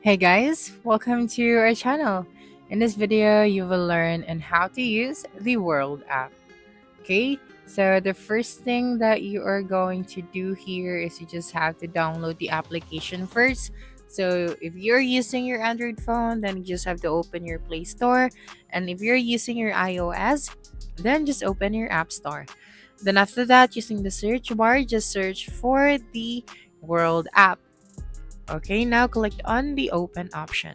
Hey guys, welcome to our channel. In this video, you will learn on how to use the World app. Okay, so the first thing that you are going to do here is you just have to download the application first. So if you're using your Android phone, then you just have to open your Play Store. And if you're using your iOS, then just open your App Store. Then after that, using the search bar, just search for the World app. Okay, now click on the open option.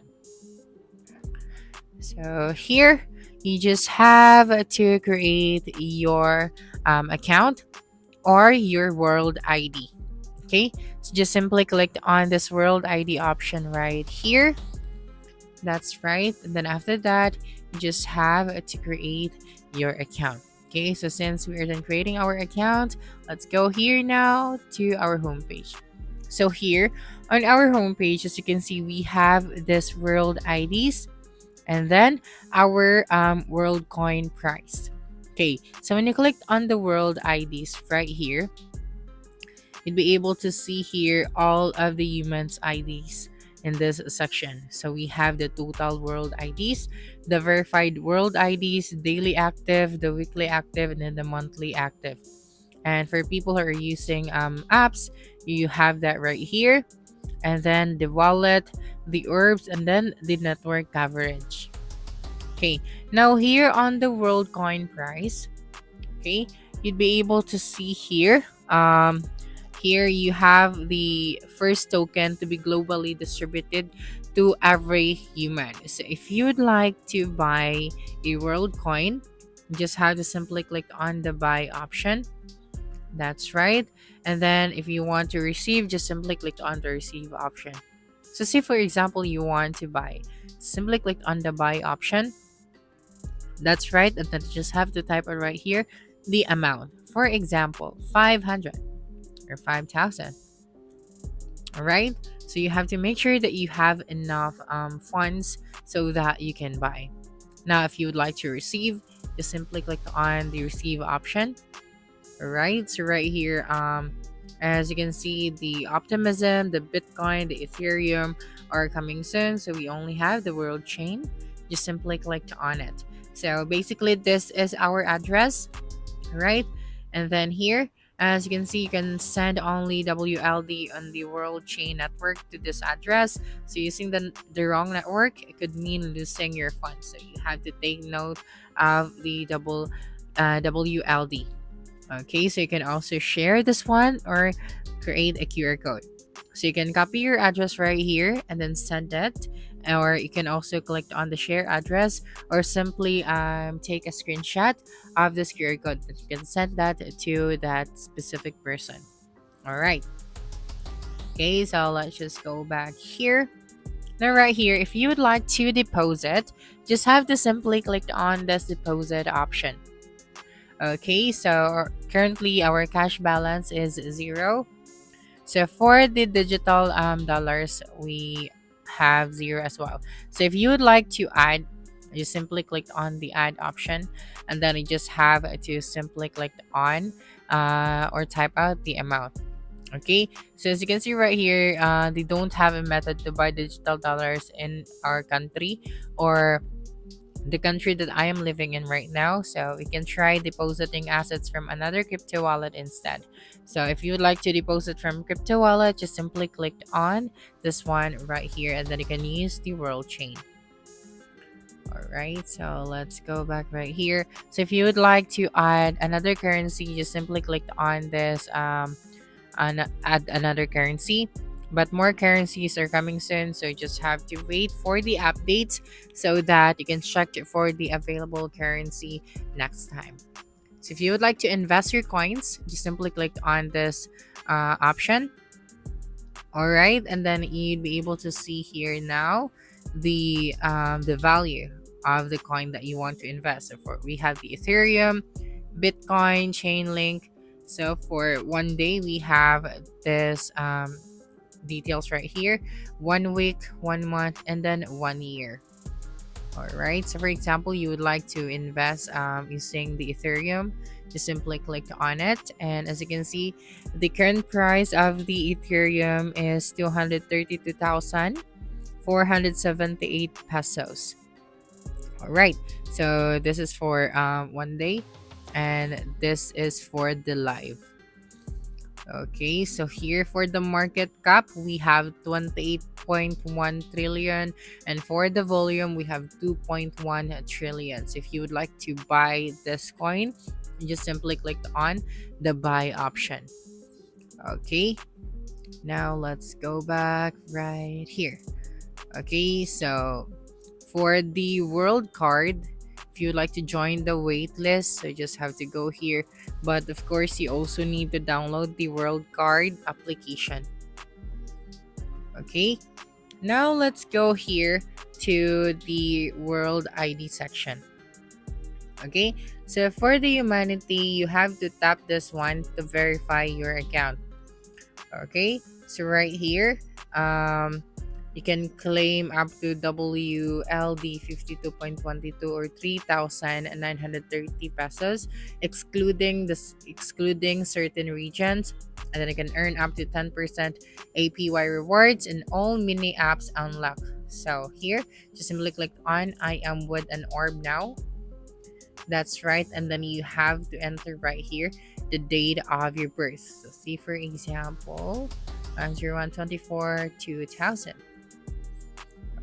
So here, you just have to create your account or your World ID. Okay, so just simply click on this World ID option right here. That's right. And then after that, you just have to create your account. Okay, so since we are done creating our account, let's go here now to our homepage. So here on our homepage, as you can see, we have this world IDs and then our world coin price. Okay, so when you click on the world IDs right here, you'd be able to see here all of the humans IDs in this section. So we have the total world IDs, the verified world IDs, daily active, the weekly active, and then the monthly active. And for people who are using apps, you have that right here. And then the wallet, the herbs, and then the network coverage. Okay, now here on the world coin price, okay, you'd be able to see here. Here you have the first token to be globally distributed to every human. So if you would like to buy a world coin, you just have to simply click on the buy option. That's right. And then if you want to receive, just simply click on the receive option. So say for example you want to buy, simply click on the buy option. That's right. And then just have to type it right here, the amount. For example, 500 or 5,000. All right. So you have to make sure that you have enough funds so that you can buy. Now, if you would like to receive, just simply click on the receive option. All right. So right here, as you can see, the optimism, the Bitcoin, the Ethereum are coming soon. So we only have the world chain. Just simply click on it. So basically, this is our address, right? And then here, as you can see, you can send only WLD on the world chain network to this address. So using the wrong network, it could mean losing your funds. So you have to take note of the WLD. Okay, so you can also share this one or create a QR code. So you can copy your address right here and then send it, or you can also click on the share address or simply take a screenshot of this QR code. You can send that to that specific person. All right. Okay, so let's just go back here. Now, right here, if you would like to deposit, just have to simply click on this deposit option. Okay, so currently our cash balance is zero. So for the digital dollars, we have zero as well. So if you would like to add, you simply click on the add option, and then you just have to simply click on or type out the amount. Okay, so as you can see right here, they don't have a method to buy digital dollars in our country or the country that I am living in right now. So we can try depositing assets from another crypto wallet instead. So if you would like to deposit from crypto wallet, just simply click on this one right here and then you can use the world chain. All right, so let's go back right here. So if you would like to add another currency, just simply click on this add another currency, but more currencies are coming soon, so you just have to wait for the updates so that you can check for the available currency next time. So if you would like to invest your coins, just simply click on this option. All right, and then you'd be able to see here now the value of the coin that you want to invest. So for we have the Ethereum, Bitcoin, Chainlink. So for one day we have this details right here: 1 week, 1 month, and then 1 year. All right, so for example you would like to invest using the Ethereum, just simply click on it, and as you can see, the current price of the Ethereum is 232,000 478 pesos. All right. So this is for 1 day, and this is for the live. Okay, so here for the market cap, we have 28.1 trillion, and for the volume, we have 2.1 trillion. So if you would like to buy this coin, you just simply click on the buy option. Okay, now let's go back right here. Okay, so for the world card, if you'd like to join the wait list, so you just have to go here. But of course, you also need to download the world card application. Okay, now let's go here to the world ID section. Okay, so for the humanity, you have to tap this one to verify your account. Okay, so right here, you can claim up to WLD 52.22 or 3,930 pesos, excluding certain regions, and then you can earn up to 10% APY rewards in all mini apps unlock. So here, just simply click on I am with an orb now. That's right, and then you have to enter right here the date of your birth. So see for example, 0124 2000.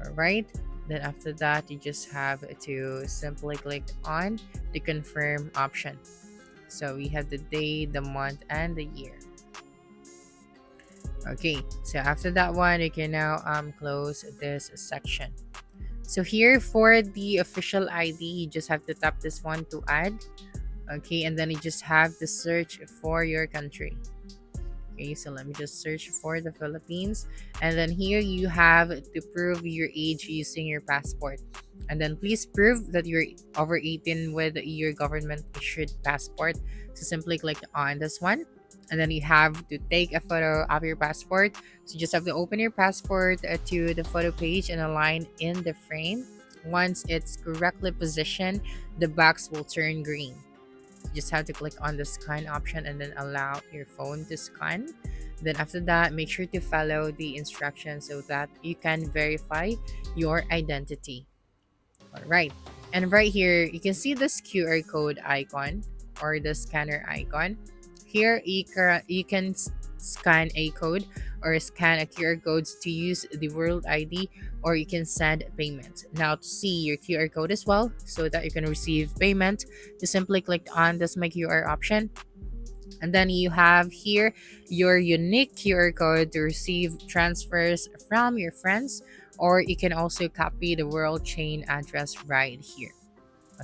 All right, then after that you just have to simply click on the confirm option. So we have the day, the month, and the year. Okay, so after that one, you can now close this section. So here for the official ID, you just have to tap this one to add. Okay, and then you just have to search for your country. Okay, so let me just search for the Philippines. And then here you have to prove your age using your passport. And then please prove that you're over 18 with your government issued passport. So simply click on this one. And then you have to take a photo of your passport. So you just have to open your passport to the photo page and align in the frame. Once it's correctly positioned, the box will turn green. You just have to click on the scan option and then allow your phone to scan. Then after that, make sure to follow the instructions so that you can verify your identity. All right. And right here, you can see this QR code icon or the scanner icon. Here, you can scan a code or scan a QR code to use the World ID, or you can send payment. Now, to see your QR code as well, so that you can receive payment, just simply click on this My QR option. And then you have here your unique QR code to receive transfers from your friends, or you can also copy the world chain address right here.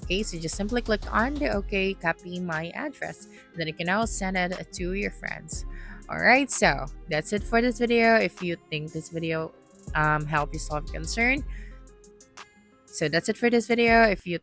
Okay, so just simply click on the OK, copy my address. Then you can now send it to your friends. All right, so that's it for this video. If you think this video helped you solve concern, so that's it for this video. If you